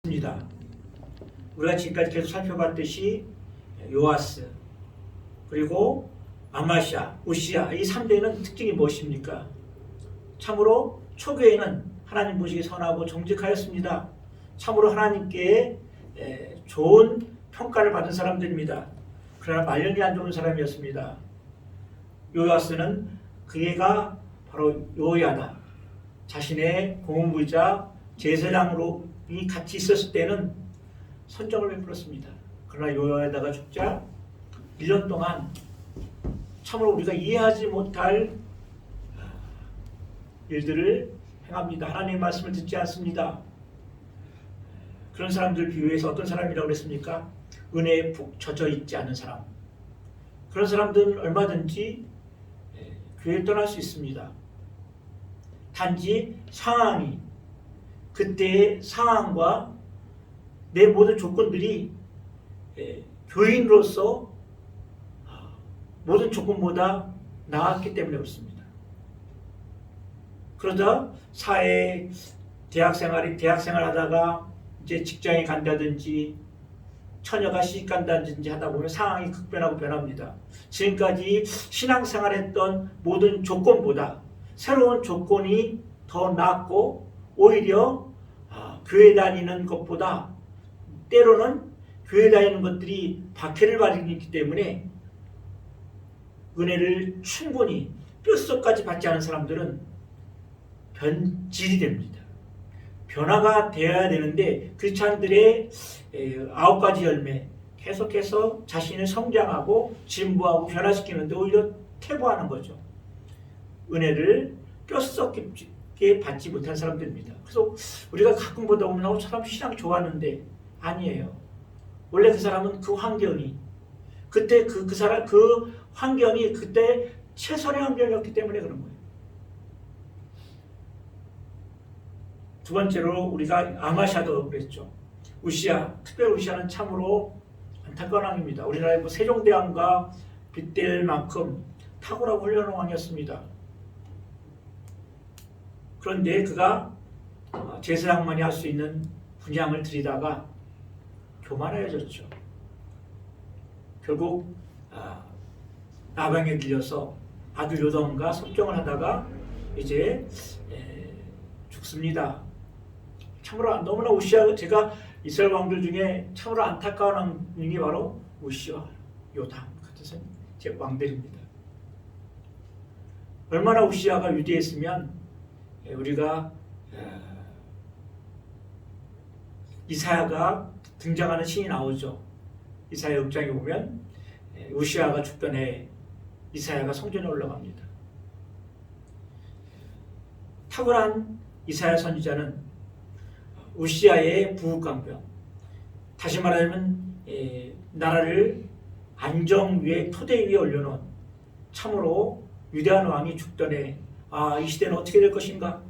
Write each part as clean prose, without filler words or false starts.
입니다. 우리가 지금까지 계속 살펴봤듯이 요아스 그리고 아마샤, 우시야 이 3대는 특징이 무엇입니까? 참으로 초기에는 하나님 보시기에 선하고 정직하였습니다. 참으로 하나님께 좋은 평가를 받은 사람들입니다. 그러나 말년이 안 좋은 사람이었습니다. 요아스는 그가 바로 요야다. 자신의 고문부이자 제사장으로 같이 있었을 때는 선정을 베풀었습니다. 그러나 요야다가 죽자 1년 동안 참으로 우리가 이해하지 못할 일들을 행합니다. 하나님의 말씀을 듣지 않습니다. 그런 사람들 비유해서 어떤 사람이라고 그랬습니까? 은혜에 푹 젖어 있지 않은 사람. 그런 사람들은 얼마든지 교회에 떠날 수 있습니다. 단지 상황이 그때의 상황과 내 모든 조건들이 교인으로서 모든 조건보다 나았기 때문에 그렇습니다. 그러다 사회 대학생활 하다가 이제 직장에 간다든지 처녀가 시집 간다든지 하다 보면 상황이 급변하고 변합니다. 지금까지 신앙생활했던 모든 조건보다 새로운 조건이 더 낫고 오히려 교회 다니는 것보다 때로는 교회 다니는 것들이 박해를 받기 때문에 은혜를 충분히 뼛속까지 받지 않은 사람들은 변질이 됩니다. 변화가 되어야 되는데 크리스찬들의 9가지 열매 계속해서 자신을 성장하고 진보하고 변화시키는데 오히려 퇴보하는 거죠. 은혜를 뼛속 깊게 받지 못한 사람들입니다. 그래서 우리가 가끔 보다 보면 저 사람 신앙 좋았는데 아니에요. 원래 그 사람은 그 환경이 그때 그 환경이 그때 최선의 환경이었기 때문에 그런 거예요. 두 번째로 우리가 아마샤도 그랬죠. 우시야, 특별히 우시야는 참으로 안타까운 왕입니다. 우리나라의 세종대왕과 빗댈 만큼 탁월하고 훌륭한 왕이었습니다. 그런데 그가 제사장만이 할 수 있는 분양을 들이다가 교만해졌죠. 결국 나방에 들려서 아들 요담과 섭정을 하다가 이제 죽습니다. 참으로 너무나 우시야, 제가 이스라엘 왕들 중에 참으로 안타까운 왕이 바로 우시야, 요담 같은 제 왕들입니다. 얼마나 우시야가 위대했으면 우리가 이사야가 등장하는 신이 나오죠. 이사야 6장에 보면 우시야가 죽던 해에 이사야가 성전에 올라갑니다. 탁월한 이사야 선지자는 우시야의 부강병, 다시 말하면 나라를 안정 위에 토대 위에 올려놓은 참으로 위대한 왕이 죽던 해 이 시대는 어떻게 될 것인가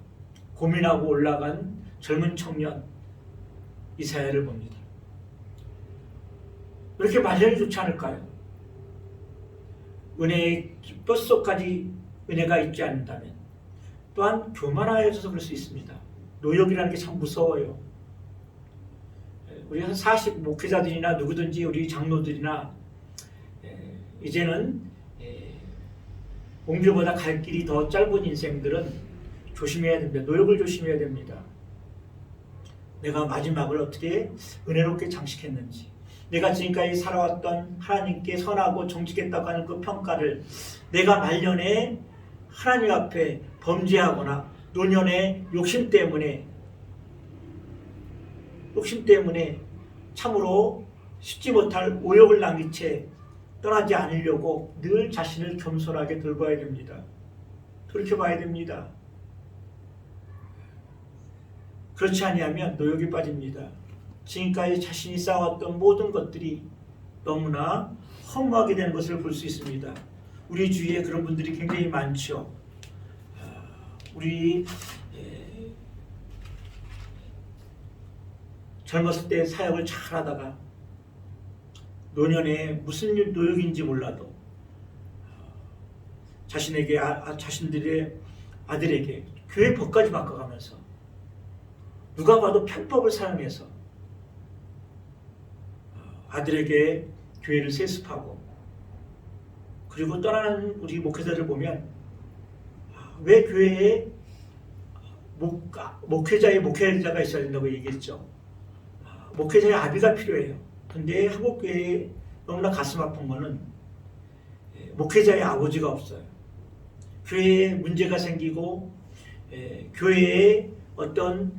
고민하고 올라간 젊은 청년 이사야를 봅니다. 왜 이렇게 말년이 좋지 않을까요? 은혜의 뼛속까지 은혜가 있지 않는다면 또한 교만하여져서 그럴 수 있습니다. 노역이라는 게 참 무서워요. 우리 한 40 목회자들이나 누구든지 우리 장로들이나 이제는 옹주보다 갈 길이 더 짧은 인생들은 조심해야 됩니다. 노역을 조심해야 됩니다. 내가 마지막을 어떻게 은혜롭게 장식했는지, 내가 지금까지 살아왔던 하나님께 선하고 정직했다고 하는 그 평가를 내가 말년에 하나님 앞에 범죄하거나 노년의 욕심 때문에 참으로 쉽지 못할 오역을 남긴 채 떠나지 않으려고 늘 자신을 겸손하게 돌봐야 됩니다. 돌이켜봐야 됩니다. 그렇지 아니하면 노역에 빠집니다. 지금까지 자신이 쌓아왔던 모든 것들이 너무나 허무하게 되는 것을 볼 수 있습니다. 우리 주위에 그런 분들이 굉장히 많죠. 우리 젊었을 때 사역을 잘 하다가 노년에 무슨 노역인지 몰라도 자신들의 아들에게 교회 법까지 바꿔가면서 누가 봐도 편법을 사용해서 아들에게 교회를 세습하고 그리고 떠나는 우리 목회자를 보면 왜 교회에 목회자의 목회자가 있어야 된다고 얘기했죠. 목회자의 아비가 필요해요. 근데 한국교회에 너무나 가슴 아픈 거는 목회자의 아버지가 없어요. 교회에 문제가 생기고 교회에 어떤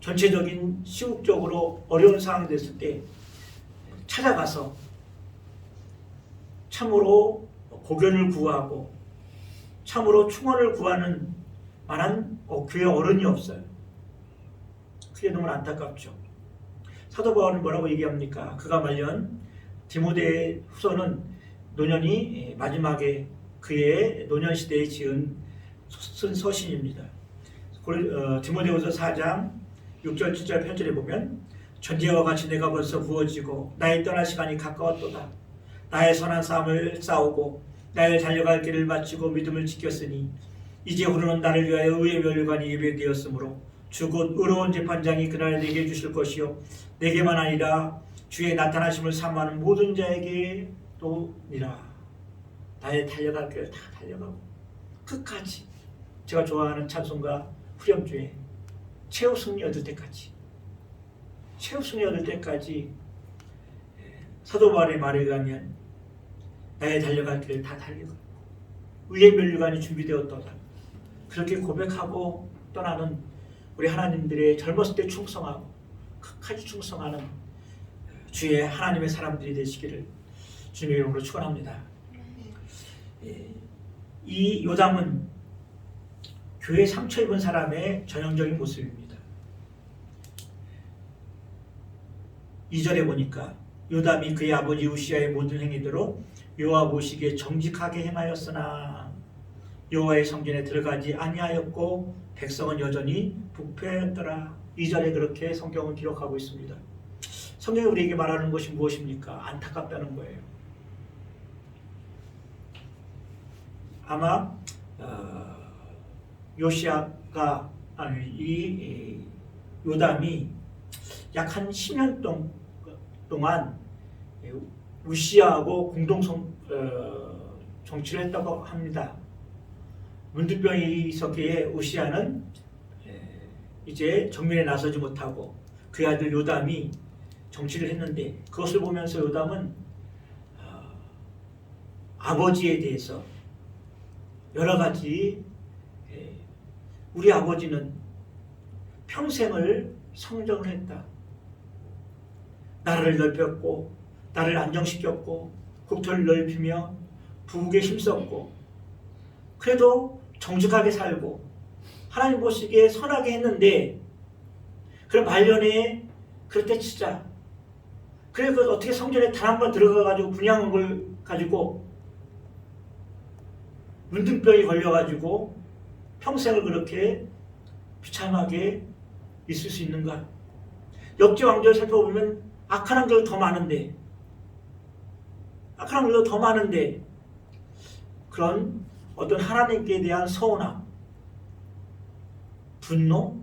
전체적인 시국적으로 어려운 상황이 됐을 때 찾아가서 참으로 고견을 구하고 참으로 충원을 구하는 만한 교회 어른이 없어요. 그게 너무 안타깝죠. 사도 바울은 뭐라고 얘기합니까? 그가 말년 디모데 후서는 노년이 마지막에 그의 노년 시대에 쓴 서신입니다. 디모데후서 4장 6절 7절 8절에 보면 전제와 같이 내가 벌써 부어지고 나의 떠날 시간이 가까웠도다. 나의 선한 싸움을 싸우고 나의 달려갈 길을 마치고 믿음을 지켰으니 이제 후로는 나를 위하여 의의 멸관이 예배되었으므로 주 곧 의로운 재판장이 그날 내게 주실 것이요 내게만 아니라 주의 나타나심을 사모하는 모든 자에게 또니라. 나의 달려갈 길을 다 달려가고 끝까지 제가 좋아하는 찬송가 후렴주에 최후 승리 얻을 때까지 사도 바울의 말에 의하면 나의 달려갈 길을 다 달려가고 의의 면류관이 준비되었도다. 그렇게 고백하고 떠나는 우리 하나님들의 젊었을 때 충성하고 끝까지 충성하는 주의 하나님의 사람들이 되시기를 주님의 이름으로 축원합니다. 이 요담은 교회 상처 입은 사람의 전형적인 모습입니다. 2절에 보니까 요담이 그의 아버지 우시아의 모든 행위대로 여호와 보시기에 정직하게 행하였으나 여호와의 성전에 들어가지 아니하였고 백성은 여전히 부패하였더라. 2절에 그렇게 성경은 기록하고 있습니다. 성경이 우리에게 말하는 것이 무엇입니까? 안타깝다는 거예요. 아마 요시아가 이 요담이 약 한 10년 동안 우시아하고 공동 정치를 했다고 합니다. 문둥병이 있었기에 우시아는 이제 정면에 나서지 못하고 그의 아들 요담이 정치를 했는데 그것을 보면서 요담은 아버지에 대해서 여러 가지 우리 아버지는 평생을 성정을 했다. 나라를 넓혔고 나를 안정시켰고 국토를 넓히며 부국에 힘썼고 그래도 정직하게 살고 하나님 보시기에 선하게 했는데 그럼 말년에 그럴 때 치자. 그래 그 어떻게 성전에 단 한 번 들어가가지고 분양한 걸 가지고 문둥병이 걸려가지고 평생을 그렇게 비참하게 있을 수 있는가? 역대 왕조를 살펴보면 악한 왕조가 더 많은데 그런 어떤 하나님께 대한 서운함, 분노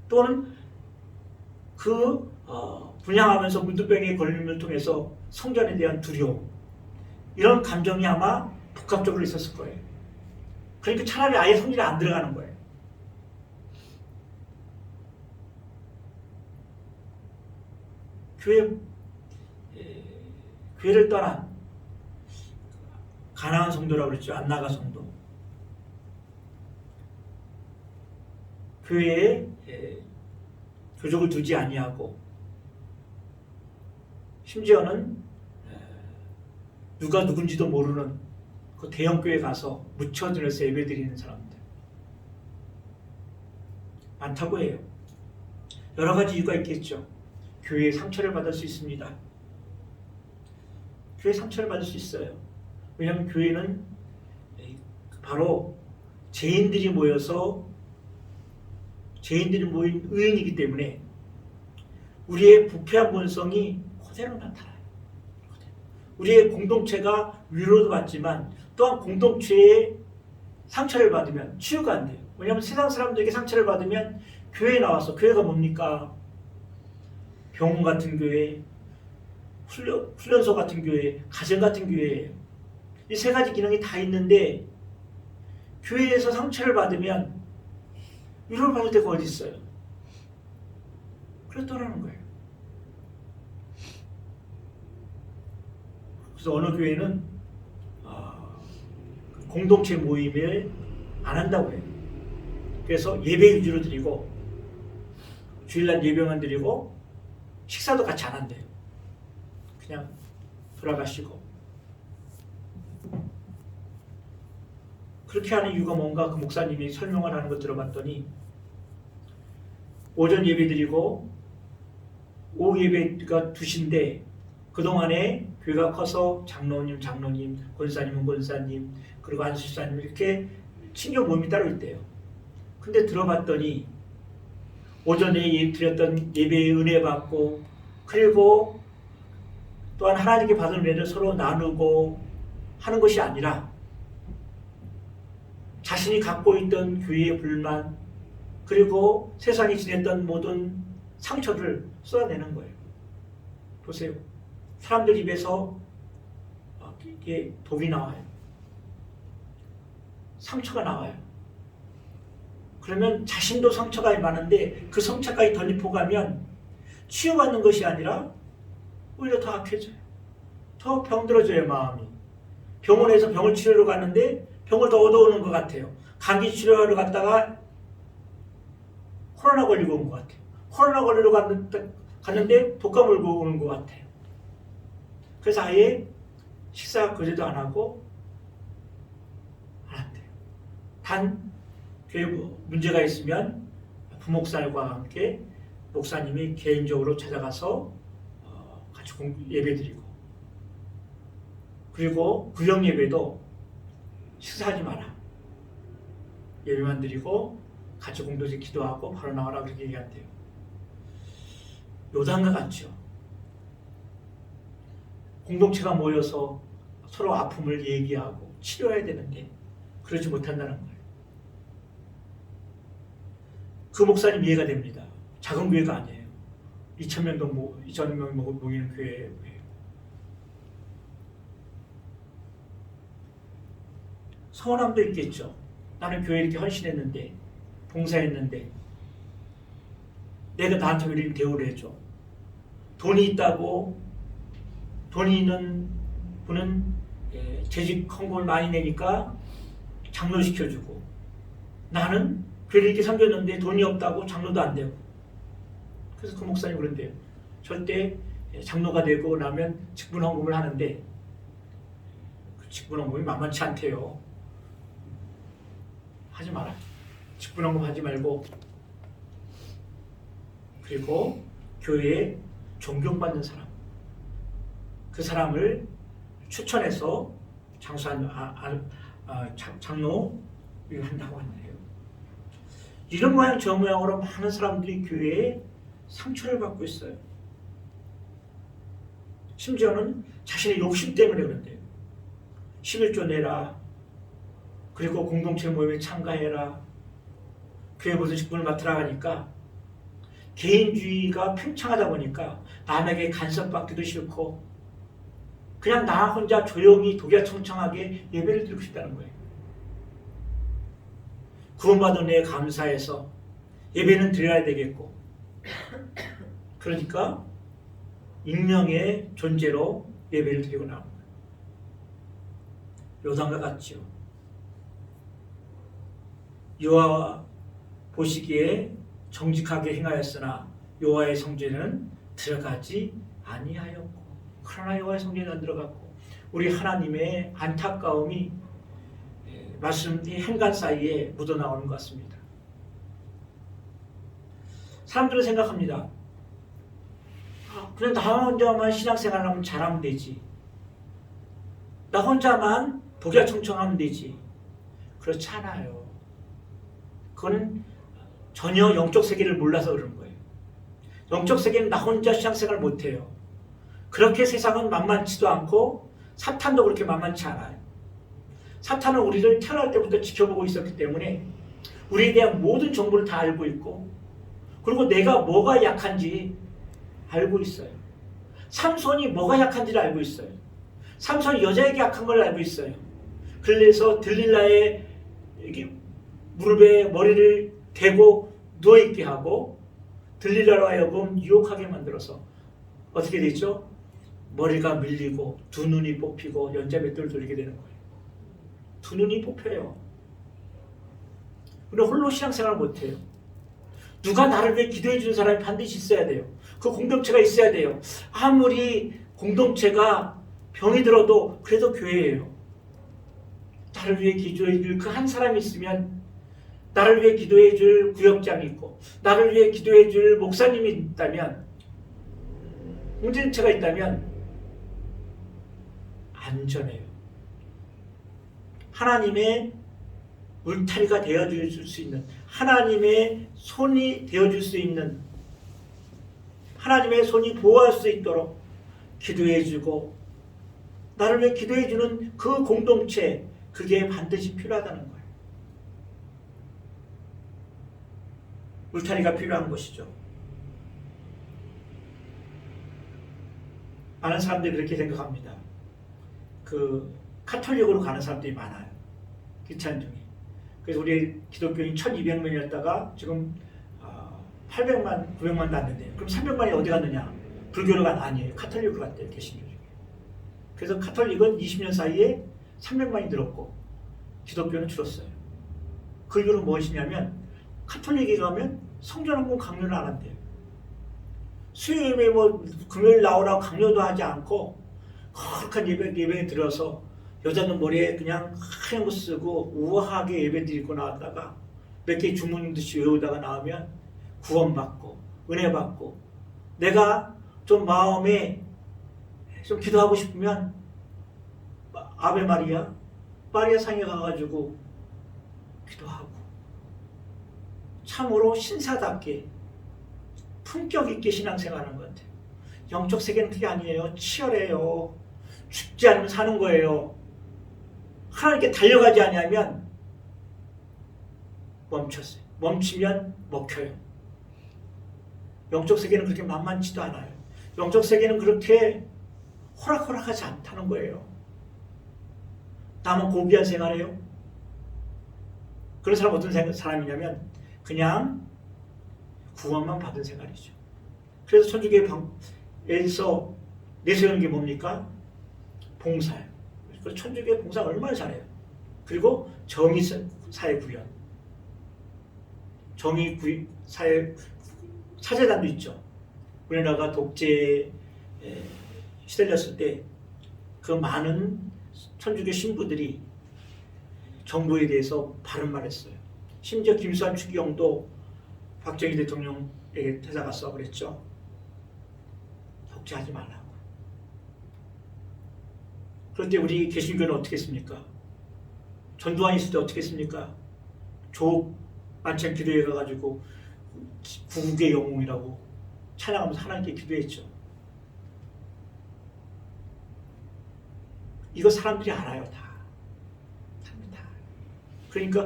또는 그 분양하면서 문둥병에 걸림을 통해서 성전에 대한 두려움 이런 감정이 아마 복합적으로 있었을 거예요. 그러니까 차라리 아예 성전에 안 들어가는 거예요. 교회를 떠난 가나안 성도라고 그랬죠. 안나가 성도. 교회에 교족을 두지 아니하고 심지어는 누가 누군지도 모르는 그 대형교회 가서 묻혀지면서 예배드리는 사람들 많다고 해요. 여러 가지 이유가 있겠죠. 교회에 상처를 받을 수 있습니다. 교회에 상처를 받을 수 있어요. 왜냐하면 교회는 바로 죄인들이 모인 의인이기 때문에 우리의 부패한 본성이 그대로 나타나요. 우리의 공동체가 위로도 받지만 또한 공동체의 상처를 받으면 치유가 안 돼요. 왜냐하면 세상 사람들에게 상처를 받으면 교회에 나와서 교회가 뭡니까? 병원 같은 교회, 훈련소 같은 교회, 가정 같은 교회예요. 이 세 가지 기능이 다 있는데 교회에서 상처를 받으면 위로를 받을 데가 어디 있어요? 그래서 떠나는 거예요. 그래서 어느 교회는 공동체 모임을 안 한다고 해요. 그래서 예배 위주로 드리고 주일날 예배만 드리고 식사도 같이 안 한대요. 그냥 돌아가시고. 그렇게 하는 이유가 뭔가 그 목사님이 설명을 하는 거 들어봤더니 오전 예배 드리고 오후 예배가 2시인데 그동안에 교회가 커서 장로님, 권사님은 권사님, 그리고 안수사님 이렇게 친교 모임이 따로 있대요. 근데 들어봤더니 오전에 드렸던 예배의 은혜 받고 그리고 또한 하나님께 받은 은혜를 서로 나누고 하는 것이 아니라 자신이 갖고 있던 교회의 불만 그리고 세상에 지냈던 모든 상처를 쏟아내는 거예요. 보세요. 사람들 입에서 이게 독이 나와요. 상처가 나와요. 그러면 자신도 상처가 많은데 그 상처까지 덧입고 가면 치유받는 것이 아니라 오히려 더 악해져요. 더 병들어져요, 마음이. 병원에서 병을 치료로 갔는데 병을 더 얻어오는 것 같아요. 감기 치료하러 갔다가 코로나 걸리고 온 것 같아요. 코로나 걸리러 갔는데 독감 물고 오는 것 같아요. 그래서 아예 식사 거제도 안 하고 안 한대요. 단 교회 문제가 있으면 부목사님과 함께 목사님이 개인적으로 찾아가서 같이 예배드리고 그리고 구역 예배도 식사하지 마라. 예배만 드리고 같이 공동체 기도하고 바로 나와라 그렇게 얘기한대요. 요단과 같죠. 공동체가 모여서 서로 아픔을 얘기하고 치료해야 되는데 그러지 못한다는 거예요. 그 목사님 이해가 됩니다. 작은 교회가 아니에요. 2,000명 모이는 교회예요. 서운함도 있겠죠. 나는 교회에 이렇게 헌신했는데 봉사했는데 내가 나한테 왜 이렇게 대우를 해줘. 돈이 있다고 돈이 있는 분은 재직 헌금을 많이 내니까 장로 시켜주고 나는 교회를 이렇게 섬겼는데 돈이 없다고 장로도 안 되고 그래서 그 목사님 그런데요. 절대 장로가 되고 나면 직분 헌금을 하는데 그 직분 헌금이 만만치 않대요. 하지 마라. 직분 헌금 하지 말고 그리고 교회에 존경받는 사람 그 사람을 추천해서 장로 한다고 하네요. 이런 모양 저 모양으로 많은 사람들이 교회에 상처를 받고 있어요. 심지어는 자신의 욕심 때문에 그런데요. 11조 내라. 그리고 공동체 모임에 참가해라. 교회 무슨 직분을 맡으라 하니까 개인주의가 팽창하다 보니까 남에게 간섭받기도 싫고 그냥 나 혼자 조용히 독야청청하게 예배를 드리고 싶다는 거예요. 구원받은 은혜에 감사해서 예배는 드려야 되겠고 그러니까 익명의 존재로 예배를 드리고 나온 거예요. 요단과 같죠. 여호와 보시기에 정직하게 행하였으나 여호와의 성전에는 들어가지 아니하였고 그러나 여호와의 성전에 안 들어갔고 우리 하나님의 안타까움이 말씀 이 행간 사이에 묻어나오는 것 같습니다. 사람들은 생각합니다. 그래 나 혼자만 신앙생활 하면 잘하면 되지. 나 혼자만 독야청청하면 되지. 그렇지 않아요. 그건 전혀 영적 세계를 몰라서 그런 거예요. 영적 세계는 나 혼자 신앙생활 못해요. 그렇게 세상은 만만치도 않고 사탄도 그렇게 만만치 않아요. 사탄은 우리를 태어날 때부터 지켜보고 있었기 때문에 우리에 대한 모든 정보를 다 알고 있고 그리고 내가 뭐가 약한지 알고 있어요. 삼손이 뭐가 약한지를 알고 있어요. 삼손이 여자에게 약한 걸 알고 있어요. 그래서 들릴라의 무릎에 머리를 대고 누워있게 하고 들릴라로 하여금 유혹하게 만들어서 어떻게 되죠? 머리가 밀리고 두 눈이 뽑히고 연자맷돌을 돌리게 되는 거예요. 두 눈이 뽑혀요. 근데 홀로 신앙생활을 못해요. 누가 나를 위해 기도해 주는 사람이 반드시 있어야 돼요. 그 공동체가 있어야 돼요. 아무리 공동체가 병이 들어도 그래도 교회예요. 나를 위해 기도해 줄 그 한 사람이 있으면, 나를 위해 기도해 줄 구역장이 있고, 나를 위해 기도해 줄 목사님이 있다면, 공동체가 있다면 안전해요. 하나님의 울타리가 되어줄 수 있는, 하나님의 손이 되어줄 수 있는, 하나님의 손이 보호할 수 있도록 기도해주고 나를 위해 기도해주는 그 공동체, 그게 반드시 필요하다는 거예요. 울타리가 필요한 것이죠. 많은 사람들이 그렇게 생각합니다. 카톨릭으로 가는 사람들이 많아요. 기찬 중에. 그래서 우리 기독교인 1200명이었다가 지금 800만, 900만도 안 된대요. 그럼 300만이 어디 갔느냐? 불교로 간 아니에요. 카톨릭으로 갔대요. 개신교 중에. 그래서 카톨릭은 20년 사이에 300만이 늘었고 기독교는 줄었어요. 그 이유는 무엇이냐면 카톨릭에 가면 성전 헌금 강요를 안 한대요. 수요일에 금요일 나오라고 강요도 하지 않고 거룩한 예배에 들어서 여자는 머리에 그냥 하얀 거 쓰고 우아하게 예배 드리고 나왔다가 몇 개 주문 듯이 외우다가 나오면 구원받고 은혜 받고, 내가 좀 마음에 좀 기도하고 싶으면 아베 마리아 상에 가가지고 기도하고, 참으로 신사답게 품격 있게 신앙생활하는 것 같아요. 영적 세계는 그게 아니에요. 치열해요. 죽지 않으면 사는 거예요. 하나님께 달려가지 않으면 멈췄어요. 멈추면 먹혀요. 영적 세계는 그렇게 만만치도 않아요. 영적 세계는 그렇게 호락호락하지 않다는 거예요. 나만 고귀한 생활해요? 그런 사람 어떤 사람이냐면 그냥 구원만 받은 생활이죠. 그래서 천주교에서 내세우는 게 뭡니까? 봉사예요. 그래서 천주교의 봉사 얼마나 잘해요. 그리고 정의사회 구현, 정의사회 사제단도 있죠. 우리나라가 독재에 시달렸을 때 그 많은 천주교 신부들이 정부에 대해서 바른 말했어요. 심지어 김수환 추기경도 박정희 대통령에게 찾아가서 그랬죠. 독재하지 말라고. 그런데 우리 개신교는 어떻게 했습니까? 전두환 있을 때 어떻게 했습니까? 조국 만찬 기도회 가가지고 구국의 영웅이라고 찬양하면서 하나님께 기도했죠. 이거 사람들이 알아요. 다. 그러니까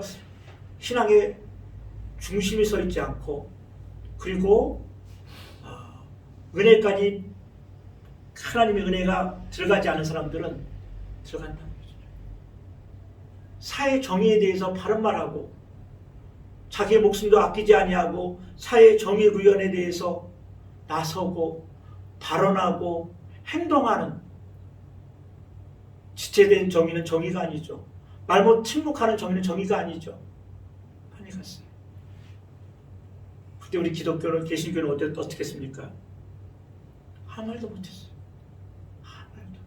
신앙의 중심이 서 있지 않고, 그리고 은혜까지, 하나님의 은혜가 들어가지 않은 사람들은 들어간다는 거죠. 사회 정의에 대해서 바른 말하고 자기의 목숨도 아끼지 아니하고 사회 정의 구현에 대해서 나서고 발언하고 행동하는, 지체된 정의는 정의가 아니죠. 말못 침묵하는 정의는 정의가 아니죠. 많이 갔어요. 그때 우리 기독교는, 개신교는 어떻게 했습니까? 한 말도 못했어요. 한 말도.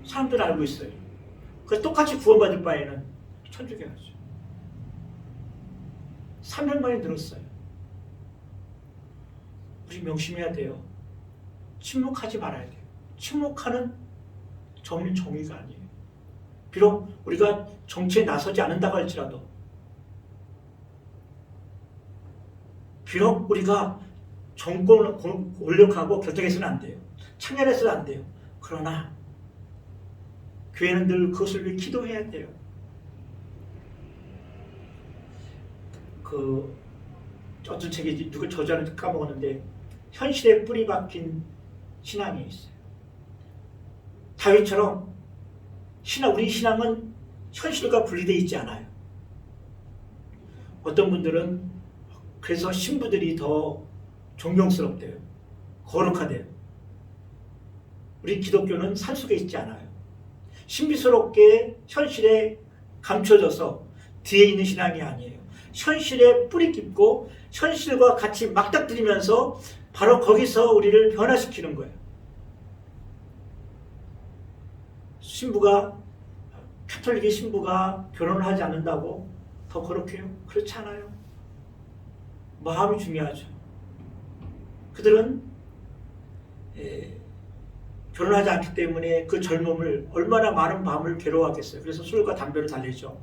사람들은 알고 있어요. 그래서 똑같이 구원받을 바에는 천주교 가죠. 300만이 늘었어요. 우리 명심해야 돼요. 침묵하지 말아야 돼요. 침묵하는 정의는 정의가 아니에요. 비록 우리가 정치에 나서지 않는다고 할지라도, 비록 우리가 정권을 권력하고 결정해서는 안 돼요. 참여해서는 안 돼요. 그러나 교회는 늘 그것을 위해 기도해야 돼요. 어떤 책이 누가 저자는 까먹었는데 현실에 뿌리 박힌 신앙이 있어요. 다윗처럼 우리 신앙은 현실과 분리되어 있지 않아요. 어떤 분들은 그래서 신부들이 더 존경스럽대요. 거룩하대요. 우리 기독교는 산속에 있지 않아요. 신비스럽게 현실에 감춰져서 뒤에 있는 신앙이 아니에요. 현실에 뿌리 깊고 현실과 같이 맞닥뜨리면서 바로 거기서 우리를 변화시키는 거예요. 카톨릭의 신부가 결혼을 하지 않는다고 더 거룩해요? 그렇지 않아요. 마음이 중요하죠. 그들은 결혼하지 않기 때문에 그 젊음을 얼마나 많은 밤을 괴로워하겠어요. 그래서 술과 담배를 달래죠.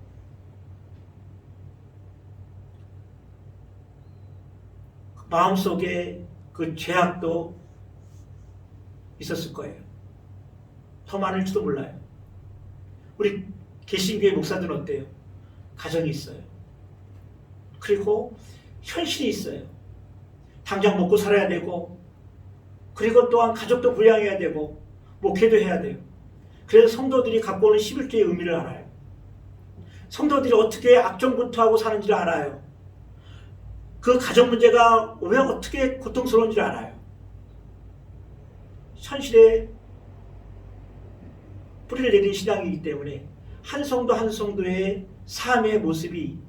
마음속에 그 죄악도 있었을 거예요. 더 많을지도 몰라요. 우리 개신교회 목사들은 어때요? 가정이 있어요. 그리고 현실이 있어요. 당장 먹고 살아야 되고, 그리고 또한 가족도 부양해야 되고, 목회도 해야 돼요. 그래서 성도들이 갖고 오는 11조의 의미를 알아요. 성도들이 어떻게 악정분투하고 사는지를 알아요. 그 가정 문제가 왜 어떻게 고통스러운지를 알아요. 현실에 뿌리를 내린 신앙이기 때문에 한 성도 한 성도의 삶의 모습이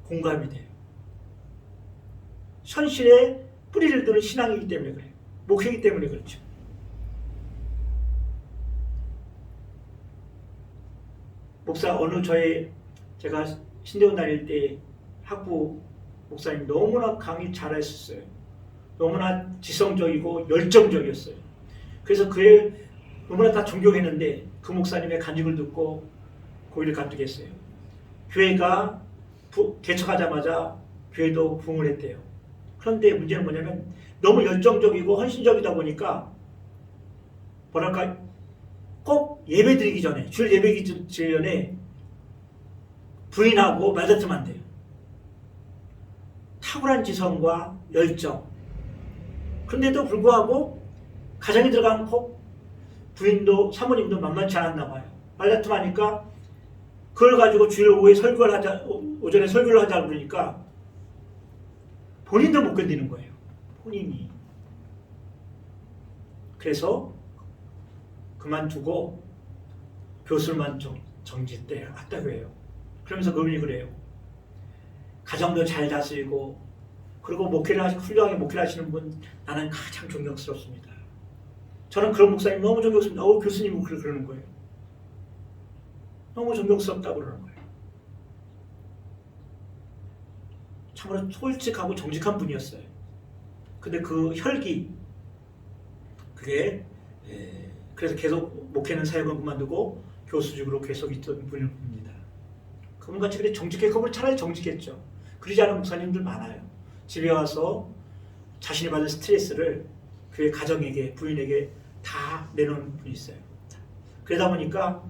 공감이 돼요. 현실에 뿌리를 두는 신앙이기 때문에 그래요. 목회이기 때문에 그렇죠. 목사 제가 신대원 다닐 때 학부 목사님 너무나 강의 잘하셨어요. 너무나 지성적이고 열정적이었어요. 그래서 너무나 다 존경했는데 그 목사님의 간증을 듣고 고의를 감독했어요. 교회가 개척하자마자 교회도 부흥을 했대요. 그런데 문제는 뭐냐면 너무 열정적이고 헌신적이다 보니까 꼭 예배 드리기 전에, 주일 예배 드리기 전에 부인하고 말다툼 안 돼요. 탁월한 지성과 열정. 그런데도 불구하고 가정에 들어가면 꼭 부인도 사모님도 만만치 않았나 봐요. 말다툼 하니까 그걸 가지고 주일 오전에 설교를 하자 그러니까 본인도 못 견디는 거예요. 본인이. 그래서 그만두고 교수만 정지때 왔다고 해요. 그러면서 그분이 그래요. 가정도 잘 다스리고 그리고 훌륭하게 목회를 하시는 분 나는 가장 존경스럽습니다. 저는 그런 목사님 너무 존경스럽습니다. 교수님은 그러는 거예요. 너무 존경스럽다고 그러는 거예요. 참으로 솔직하고 정직한 분이었어요. 근데 그 혈기, 그래서 계속 목회는 사역을 그만두고 교수직으로 계속 있던 분입니다. 그분같이 그래 그분 차라리 정직했죠. 그러지 않은 목사님들 많아요. 집에 와서 자신이 받은 스트레스를 교회 가정에게, 부인에게 다 내놓는 분이 있어요. 그러다 보니까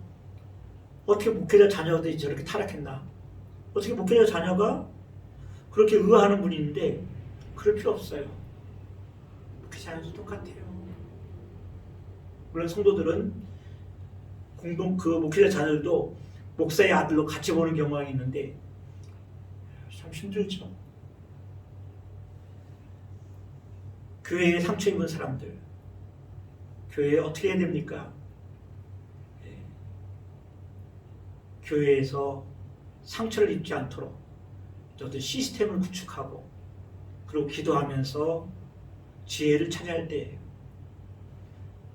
어떻게 목회자 자녀들이 저렇게 타락했나? 어떻게 목회자 자녀가 그렇게 의아하는 분이 있는데 그럴 필요 없어요. 목회자 자녀도 똑같아요. 물론 성도들은 목회자 자녀들도 목사의 아들로 같이 보는 경우가 있는데 참 힘들죠. 교회에 상처 입은 사람들, 교회에 어떻게 해야 됩니까? 교회에서 상처를 입지 않도록 어떤 시스템을 구축하고 그리고 기도하면서 지혜를 찾아야 할 때예요.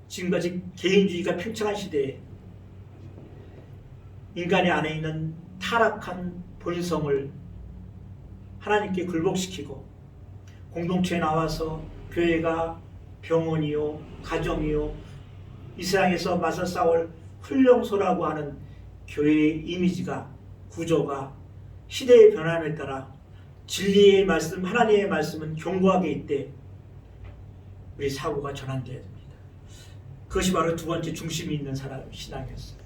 지금까지 개인주의가 팽창한 시대에 인간의 안에 있는 타락한 본성을 하나님께 굴복시키고 공동체에 나와서 교회가 병원이요, 가정이요, 이 세상에서 맞서 싸울 훈련소라고 하는 교회의 이미지가, 구조가 시대의 변함에 따라 진리의 말씀, 하나님의 말씀은 견고하게 있되 우리 사고가 전환되어야 됩니다. 그것이 바로 두 번째 중심이 있는 신앙이었어요.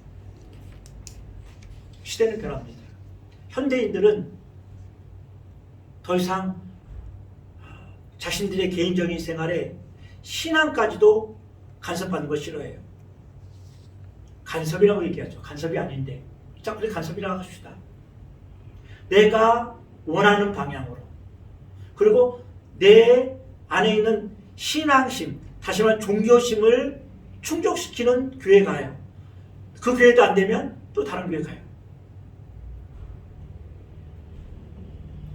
시대는 변합니다. 현대인들은 더 이상 자신들의 개인적인 생활에 신앙까지도 간섭하는 거 싫어해요. 간섭이라고 얘기하죠. 간섭이 아닌데 자꾸 간섭이라고 합시다. 내가 원하는 방향으로, 그리고 내 안에 있는 신앙심, 다시 말해 종교심을 충족시키는 교회 가요. 그 교회도 안 되면 또 다른 교회 가요.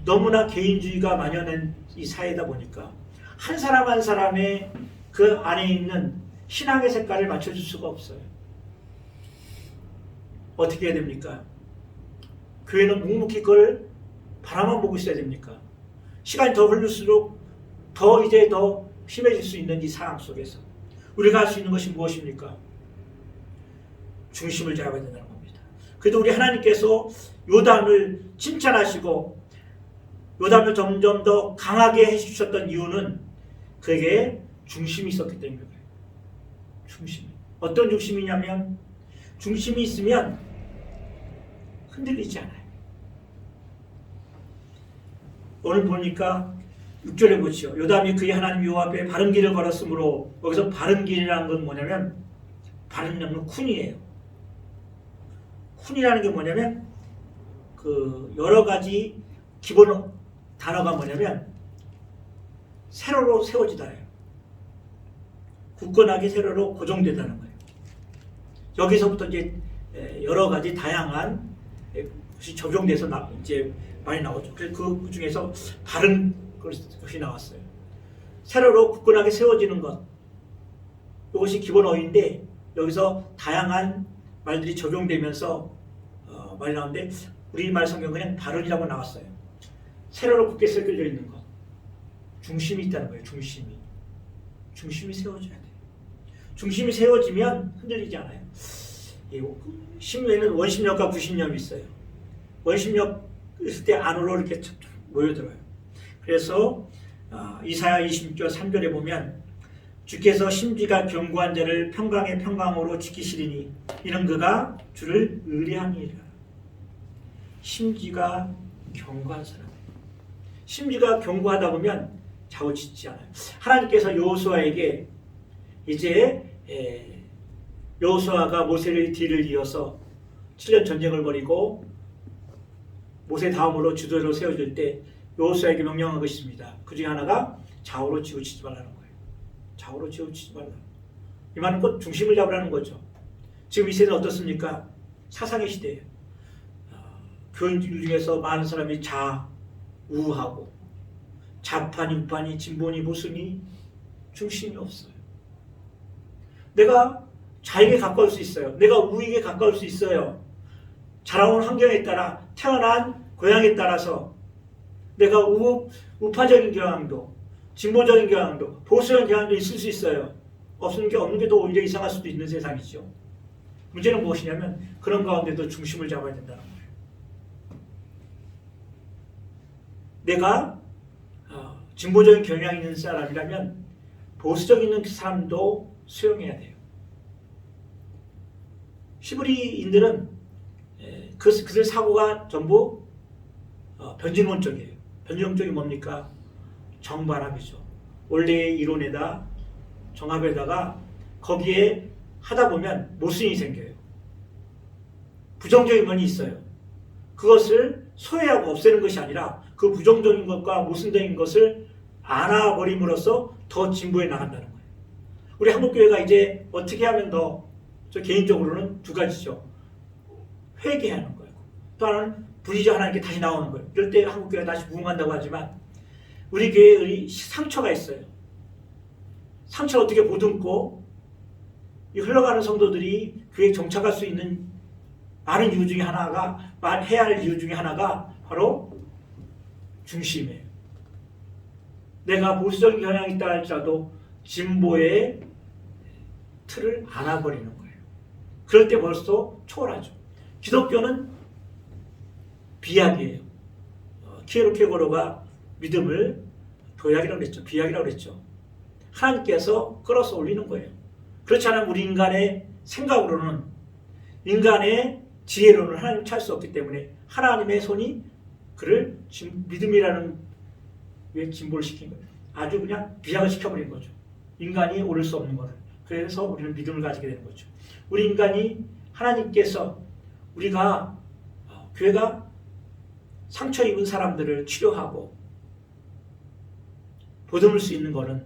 너무나 개인주의가 만연한 이 사회다 보니까 한 사람 한 사람의 그 안에 있는 신앙의 색깔을 맞춰줄 수가 없어요. 어떻게 해야 됩니까? 교회는 묵묵히 그걸 바라만 보고 있어야 됩니까? 시간이 더 흐를수록 더 심해질 수 있는 이 상황 속에서 우리가 할 수 있는 것이 무엇입니까? 중심을 잡아야 된다는 겁니다. 그래도 우리 하나님께서 요담을 칭찬하시고 요담을 점점 더 강하게 해주셨던 이유는 그에게 중심이 있었기 때문이에요. 중심이. 어떤 중심이냐면 중심이 있으면 흔들리지 않아요. 오늘 보니까 6절에 보시죠. 요담이 그의 하나님 여호와 앞에 바른 길을 걸었으므로, 여기서 바른 길이라는 건 뭐냐면 바른 건 쿤이에요. 쿤이라는 게 뭐냐면 그 여러 가지 기본 단어가 뭐냐면 세로로 세워지다예요. 굳건하게 세로로 고정되다는 거예요. 여기서부터 이제 여러 가지 다양한 것이 적용돼서 이제 많이 나오죠. 그래서 그 중에서 바른 것이 나왔어요. 세로로 굳건하게 세워지는 것, 이것이 기본 어휘인데 여기서 다양한 말들이 적용되면서 말이 나오는데 우리말 성경 그냥 바른이라고 나왔어요. 세로로 굳게 새겨져 있는 것, 중심이 있다는 거예요. 중심이 세워져야 돼요. 중심이 세워지면 흔들리지 않아요. 신묘에는 원심력과 구심력이 있어요. 원심력 있을 때 안으로 이렇게 모여들어요. 그래서 이사야 26절 3절에 보면 주께서 심지가 견고한 자를 평강의 평강으로 지키시리니 이는 그가 주를 의뢰함이라. 심지가 견고한 사람. 심지가 견고하다 보면 좌우짓지 않아요. 하나님께서 여호수아에게 이제 여호수아가 모세의 뒤를 이어서 7년 전쟁을 벌이고 모세 다음으로 지도자로 세워질 때 여호수아에게 명령한 것이 있습니다. 그 중에 하나가 좌우로 치우치지 말라는 거예요. 좌우로 치우치지 말라. 이 말은 곧 중심을 잡으라는 거죠. 지금 이 세대는 어떻습니까? 사상의 시대예요. 교인들 중에서 많은 사람이 좌우하고 좌파니 우파니 진보니 보수니 중심이 없어요. 내가 좌에게 가까울 수 있어요. 내가 우에게 가까울 수 있어요. 자라온 환경에 따라, 태어난 고향에 따라서 내가 우파적인 경향도, 진보적인 경향도, 보수적인 경향도 있을 수 있어요. 없는 게 더 오히려 이상할 수도 있는 세상이죠. 문제는 무엇이냐면 그런 가운데도 중심을 잡아야 된다는 거예요. 내가 진보적인 경향이 있는 사람이라면 보수적인 사람도 수용해야 돼요. 히브리인들은 그들 사고가 전부 변진론적이에요. 변진론적이 뭡니까? 정반합이죠. 원래의 이론에다 정합에다가 거기에 하다 보면 모순이 생겨요. 부정적인 면이 있어요. 그것을 소외하고 없애는 것이 아니라 그 부정적인 것과 모순적인 것을 알아버림으로써 더 진보해 나간다는 거예요. 우리 한국교회가 이제 어떻게 하면 더, 저 개인적으로는 두 가지죠. 회개하는 거예요. 또 하나는 부지저 하나님께 다시 나오는 거예요. 이럴 때 한국교회가 다시 부흥한다고 하지만 우리 교회의 상처가 있어요. 상처를 어떻게 보듬고 이 흘러가는 성도들이 교회에 정착할 수 있는 많은 이유 중에 하나가, 해야 할 이유 중에 하나가 바로 중심이에요. 내가 보수적인 경향이 있다 할지라도 진보의 틀을 알아버리는 거예요. 그럴 때 벌써 초월하죠. 기독교는 비약이에요. 키에로케고로가 믿음을 도약이라고 그랬죠. 비약이라고 그랬죠. 하나님께서 끌어서 올리는 거예요. 그렇지 않으면 우리 인간의 생각으로는, 인간의 지혜로는 하나님을 찾을 수 없기 때문에 하나님의 손이 그를 믿음이라는 왜 진보를 시킨 거예요. 아주 그냥 비약을 시켜버린 거죠. 인간이 오를 수 없는 거를. 그래서 우리는 믿음을 가지게 되는 거죠. 우리 인간이 하나님께서 우리가 교회가 상처 입은 사람들을 치료하고 보듬을 수 있는 것은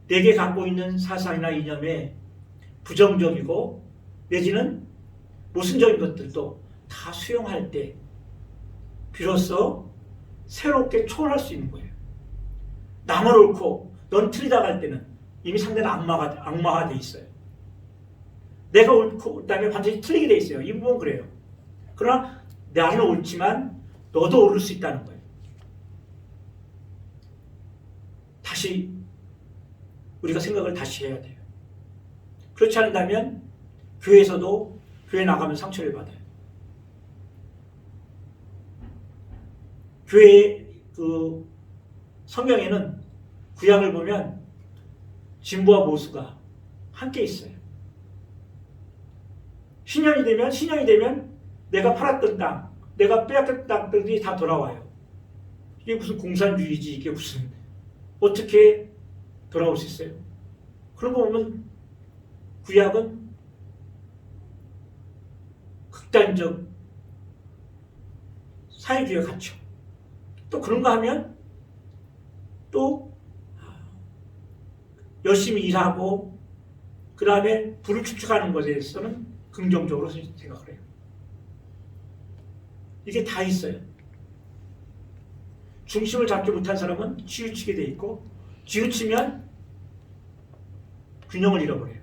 내게 갖고 있는 사상이나 이념에 부정적이고 내지는 모순적인 것들도 다 수용할 때 비로소 새롭게 초월할 수 있는 거예요. 나만 옳고 넌 틀리다고 할 때는 이미 상대는 악마가 돼 있어요. 내가 옳고 그다음에 반드시 틀리게 돼 있어요. 이 부분은 그래요. 그러나 나는 옳지만 너도 옳을 수 있다는 거예요. 다시 우리가 생각을 다시 해야 돼요. 그렇지 않는다면 교회에서도 교회 나가면 상처를 받아요. 교회 그 성경에는 구약을 보면 진보와 보수가 함께 있어요. 신년이 되면 내가 팔았던 땅, 내가 빼앗겼던 땅들이 다 돌아와요. 이게 무슨 공산주의지, 이게 무슨 어떻게 돌아올 수 있어요? 그런 거 보면 구약은 극단적 사회주의가 갇혀. 또 그런 거 하면 또 열심히 일하고 그 다음에 부를 축적하는 것에 대해서는 긍정적으로 생각을 해요. 이게 다 있어요. 중심을 잡지 못한 사람은 치우치게 돼 있고 치우치면 균형을 잃어버려요.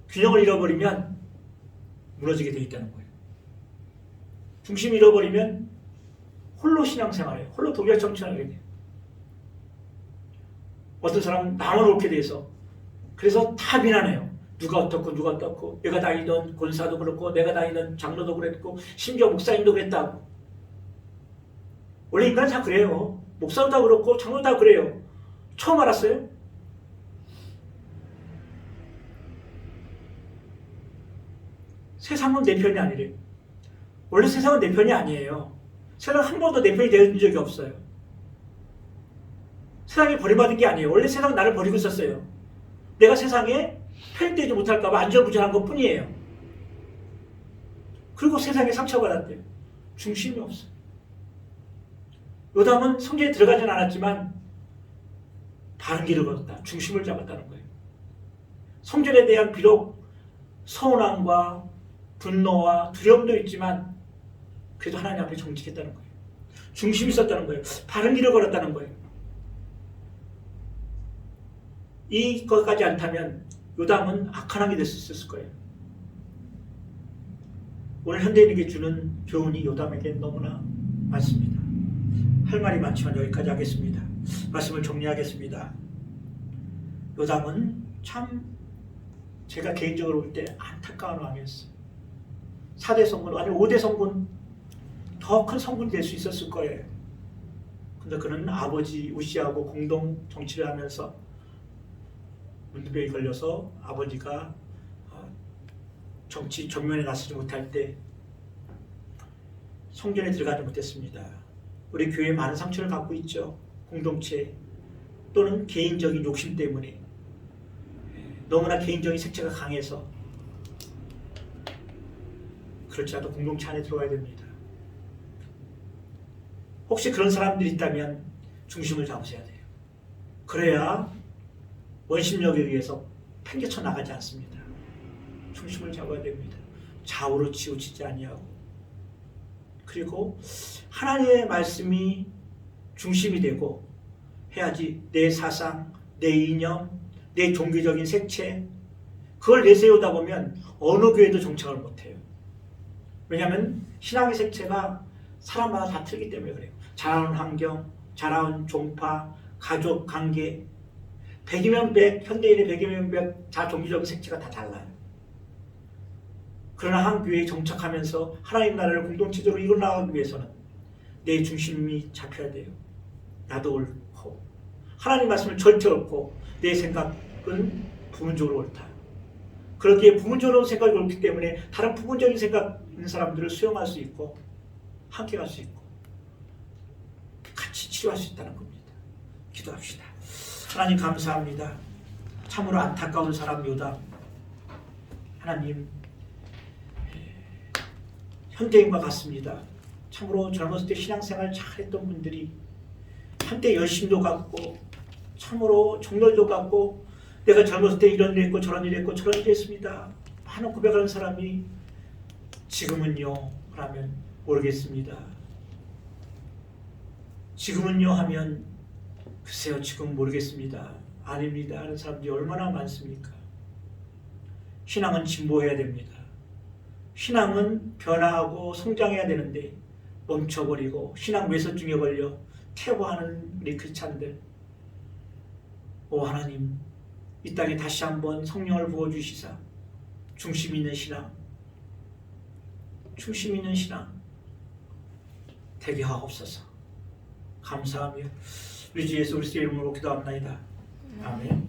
균형을 잃어버리면 무너지게 돼 있다는 거예요. 중심 잃어버리면 홀로 신앙생활해요. 홀로 독일 정치하게 돼요. 어떤 사람은 나만 옳게 돼서 그래서 다 비난해요. 누가 어떻고 내가 다니던 권사도 그렇고 내가 다니던 장로도 그랬고 심지어 목사님도 그랬다고. 원래 인간은 다 그래요. 목사도 다 그렇고 장로도 다 그래요. 처음 알았어요? 세상은 내 편이 아니래요. 원래 세상은 내 편이 아니에요. 세상은 한 번도 내 편이 된 적이 없어요. 세상이 버림받은 게 아니에요. 원래 세상은 나를 버리고 있었어요. 내가 세상에 편입되지 못할까 봐 안절부절한 것 뿐이에요. 그리고 세상에 상처받았대요. 중심이 없어요. 요담은 성전에 들어가진 않았지만 바른 길을 걸었다. 중심을 잡았다는 거예요. 성전에 대한 비록 서운함과 분노와 두려움도 있지만 그래도 하나님 앞에 정직했다는 거예요. 중심이 있었다는 거예요. 바른 길을 걸었다는 거예요. 이것까지 않다면 요담은 악한 왕이 될 수 있을 거예요. 오늘 현대인에게 주는 교훈이 요담에게 너무나 많습니다. 할 말이 많지만 여기까지 하겠습니다. 말씀을 정리하겠습니다. 요담은 참 제가 개인적으로 볼 때 안타까운 왕이었어요. 4대 성군 아니 5대 성군 더 큰 성군이 될 수 있었을 거예요. 근데 그는 아버지 우시하고 공동 정치를 하면서 문두병이 걸려서 아버지가 정치 정면에 나서지 못할 때 성전에 들어가지 못했습니다. 우리 교회에 많은 상처를 갖고 있죠. 공동체 또는 개인적인 욕심 때문에 너무나 개인적인 색채가 강해서 그렇지 않아도 공동체 안에 들어가야 됩니다. 혹시 그런 사람들이 있다면 중심을 잡으셔야 돼요. 그래야 원심력에 의해서 팽개쳐 나가지 않습니다. 중심을 잡아야 됩니다. 좌우로 치우치지 아니하고 그리고 하나님의 말씀이 중심이 되고 해야지 내 사상, 내 이념, 내 종교적인 색채 그걸 내세우다 보면 어느 교회도 정착을 못해요. 왜냐하면 신앙의 색채가 사람마다 다 틀리기 때문에 그래요. 자라온 환경, 자라온 종파, 가족 관계 100이면 100, 현대인의 100이면 100 다 종교적인 색채가 다 달라요. 그러나 한 교회에 정착하면서 하나님 나라를 공동체적으로 이끌어나가기 위해서는 내 중심이 잡혀야 돼요. 나도 옳고 하나님 말씀을 절대 옳고 내 생각은 부분적으로 옳다. 그러기에 부분적으로 생각이 옳기 때문에 다른 부분적인 생각 있는 사람들을 수용할 수 있고 함께 갈 수 있고 같이 같이 치료할 수 있다는 겁니다. 기도합시다. 하나님 감사합니다. 참으로 안타까운 사람 요담. 하나님 현대인과 같습니다. 참으로 젊었을 때 신앙생활 잘했던 분들이 한때 열심도 갖고 참으로 정열도 갖고 내가 젊었을 때 이런 일 했고 저런 일 했고 저런 일 했습니다. 많은 고백하는 사람이 지금은요 하면 모르겠습니다. 지금은요 하면 글쎄요 지금 모르겠습니다. 아닙니다 하는 사람들이 얼마나 많습니까? 신앙은 진보해야 됩니다. 신앙은 변화하고 성장해야 되는데 멈춰버리고 신앙 외소증에 걸려 퇴보하는 우리 크리스찬들, 오 하나님 이 땅에 다시 한번 성령을 부어주시사 중심 있는 신앙 되게 하옵소서. 감사하며 우리 주 예수 그리스도의 이름으로 기도합나이다. 아멘.